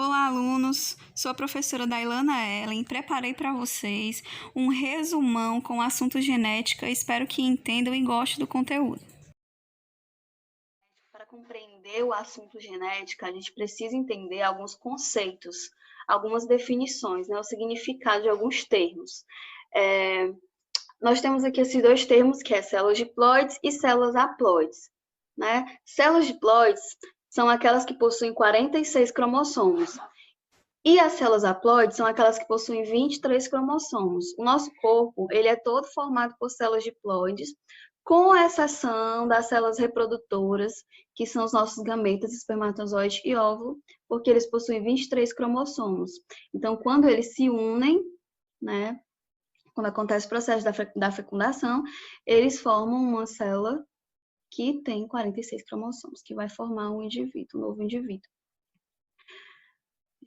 Olá, alunos! Sou a professora Dailana Ellen. Preparei para vocês um resumão com o assunto genética. Espero que entendam e gostem do conteúdo. Para compreender o assunto genética, a gente precisa entender alguns conceitos, algumas definições, né, o significado de alguns termos. Nós temos aqui esses dois termos, que é células diploides e células haploides. Né? Células diploides são aquelas que possuem 46 cromossomos. E as células haploides são aquelas que possuem 23 cromossomos. O nosso corpo, ele é todo formado por células diploides, com exceção das células reprodutoras, que são os nossos gametas, espermatozoide e óvulo, porque eles possuem 23 cromossomos. Então, quando eles se unem, né, quando acontece o processo da fecundação, eles formam uma célula que tem 46 cromossomos, que vai formar um indivíduo, um novo indivíduo.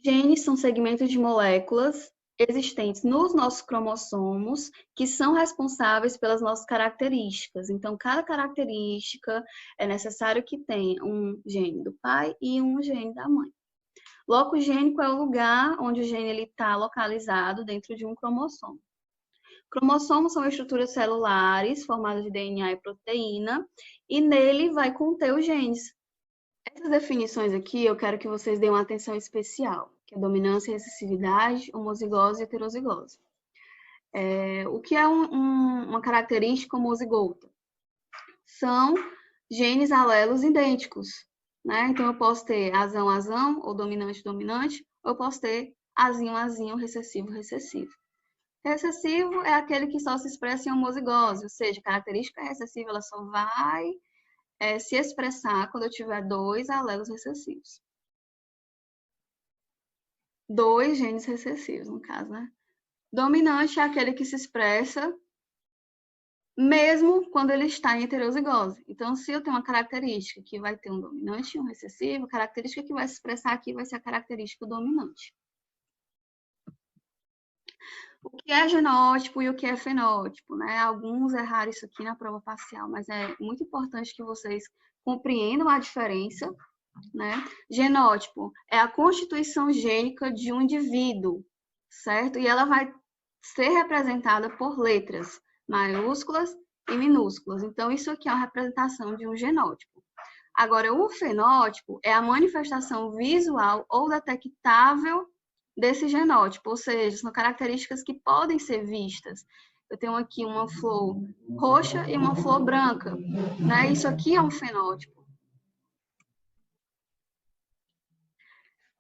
Genes são segmentos de moléculas existentes nos nossos cromossomos que são responsáveis pelas nossas características. Então, cada característica é necessário que tenha um gene do pai e um gene da mãe. Locus gênico é o lugar onde o gene está localizado dentro de um cromossomo. Cromossomos são estruturas celulares formadas de DNA e proteína, e nele vai conter os genes. Essas definições aqui eu quero que vocês deem uma atenção especial, que é dominância e recessividade, homozigose e heterozigose. O que é uma característica homozigota? São genes alelos idênticos, né? Então, eu posso ter azão-azão, ou dominante-dominante, ou eu posso ter azinho-azinho, recessivo-recessivo. Recessivo é aquele que só se expressa em homozigose, ou seja, a característica recessiva ela só vai se expressar quando eu tiver dois alelos recessivos. Dois genes recessivos, no caso, né? Dominante é aquele que se expressa mesmo quando ele está em heterozigose. Então, se eu tenho uma característica que vai ter um dominante e um recessivo, a característica que vai se expressar aqui vai ser a característica dominante. O que é genótipo e o que é fenótipo, né? Alguns erraram isso aqui na prova parcial, mas é muito importante que vocês compreendam a diferença, né? Genótipo é a constituição gênica de um indivíduo, certo? E ela vai ser representada por letras maiúsculas e minúsculas. Então, isso aqui é uma representação de um genótipo. Agora, o fenótipo é a manifestação visual ou detectável desse genótipo, ou seja, são características que podem ser vistas. Eu tenho aqui uma flor roxa e uma flor branca, né? Isso aqui é um fenótipo.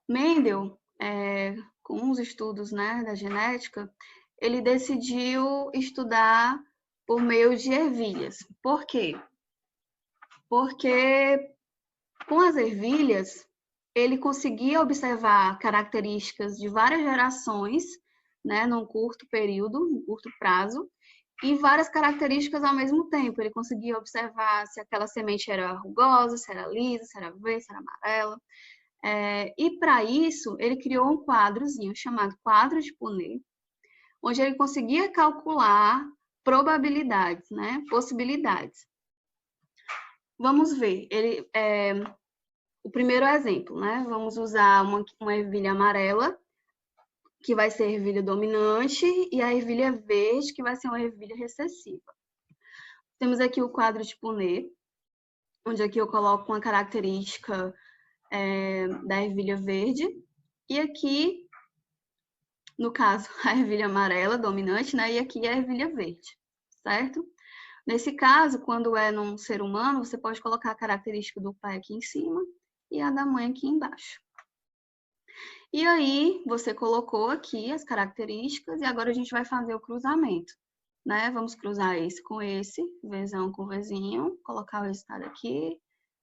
Mendel, com os estudos, né, da genética, ele decidiu estudar por meio de ervilhas. Por quê? Porque com as ervilhas, ele conseguia observar características de várias gerações, né, num curto período, num curto prazo, e várias características ao mesmo tempo. Ele conseguia observar se aquela semente era rugosa, se era lisa, se era verde, se era amarela. E para isso, ele criou um quadrozinho chamado quadro de Punnett, onde ele conseguia calcular probabilidades, né, possibilidades. Vamos ver. O primeiro exemplo, né? Vamos usar uma ervilha amarela, que vai ser a ervilha dominante, e a ervilha verde, que vai ser uma ervilha recessiva. Temos aqui o quadro de Punnett, onde aqui eu coloco uma característica da ervilha verde, e aqui, no caso, a ervilha amarela dominante, né? E aqui a ervilha verde, certo? Nesse caso, quando é num ser humano, você pode colocar a característica do pai aqui em cima e a da mãe aqui embaixo. E aí, você colocou aqui as características e agora a gente vai fazer o cruzamento, né? Vamos cruzar esse com esse, Vzão com Vzinho, colocar o resultado aqui,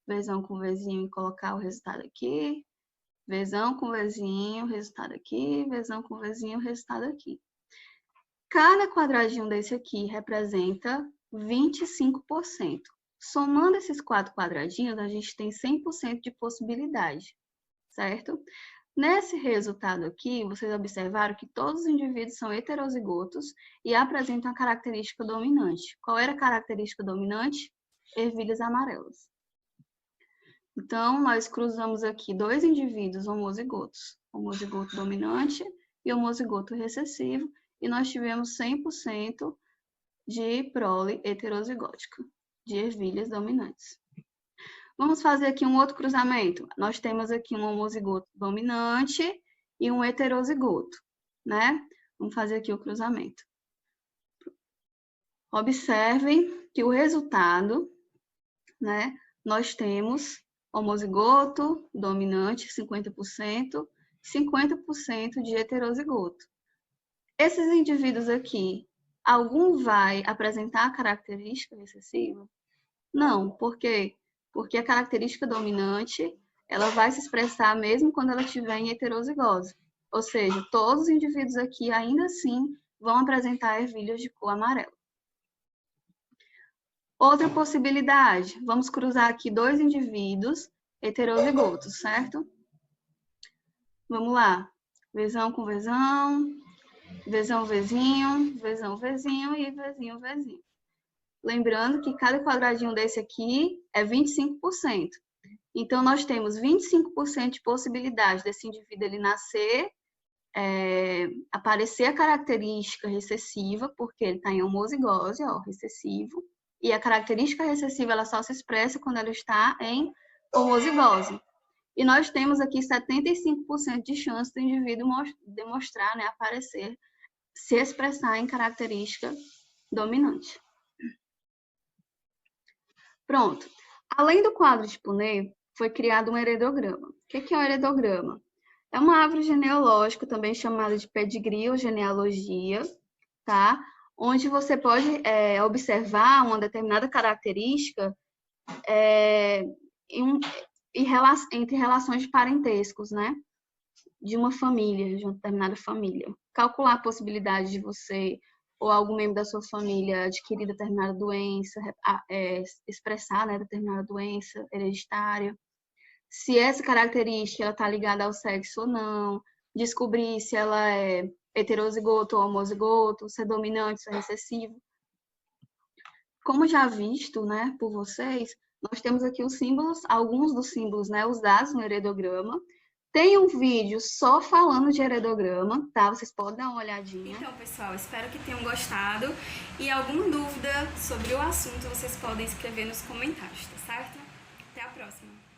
Vzão com Vzinho e colocar o resultado aqui, Vzão com Vzinho, resultado aqui, Vzão com Vzinho, resultado aqui. Cada quadradinho desse aqui representa 25%. Somando esses 4 quadradinhos, a gente tem 100% de possibilidade, certo? Nesse resultado aqui, vocês observaram que todos os indivíduos são heterozigotos e apresentam a característica dominante. Qual era a característica dominante? Ervilhas amarelas. Então, nós cruzamos aqui dois indivíduos homozigotos, homozigoto dominante e homozigoto recessivo, e nós tivemos 100% de prole heterozigótica, de ervilhas dominantes. Vamos fazer aqui um outro cruzamento. Nós temos aqui um homozigoto dominante e um heterozigoto, né? Vamos fazer aqui o cruzamento. Observem que o resultado, né? Nós temos homozigoto dominante, 50%, 50% de heterozigoto. Esses indivíduos aqui, algum vai apresentar característica recessiva? Não, por quê? Porque a característica dominante, ela vai se expressar mesmo quando ela estiver em heterozigose. Ou seja, todos os indivíduos aqui, ainda assim, vão apresentar ervilhas de cor amarela. Outra possibilidade, vamos cruzar aqui dois indivíduos heterozigotos, certo? Vamos lá. Vzão com Vzão, Vzão, Vzinho, Vzão, Vzinho e Vzinho, Vzinho. Lembrando que cada quadradinho desse aqui é 25%. Então, nós temos 25% de possibilidade desse indivíduo ele nascer, aparecer a característica recessiva, porque ele está em homozigose, ó, recessivo. E a característica recessiva ela só se expressa quando ela está em homozigose. E nós temos aqui 75% de chance do indivíduo demonstrar, né, aparecer, se expressar em característica dominante. Pronto. Além do quadro de Punnett, foi criado um heredograma. O que é um heredograma? É uma árvore genealógica, também chamada de pedigree ou genealogia, tá? Onde você pode observar uma determinada característica entre relações de parentescos, né? De uma família, de uma determinada família. Calcular a possibilidade de você ou algum membro da sua família adquirir determinada doença, expressar, né, determinada doença hereditária. Se essa característica está ligada ao sexo ou não, descobrir se ela é heterozigoto ou homozigoto, se é dominante, se é recessivo. Como já visto, né, por vocês, nós temos aqui os símbolos, alguns dos símbolos, né, usados no heredograma. Tem um vídeo só falando de heredograma, tá? Vocês podem dar uma olhadinha. Então, pessoal, espero que tenham gostado. E alguma dúvida sobre o assunto, vocês podem escrever nos comentários, tá certo? Até a próxima!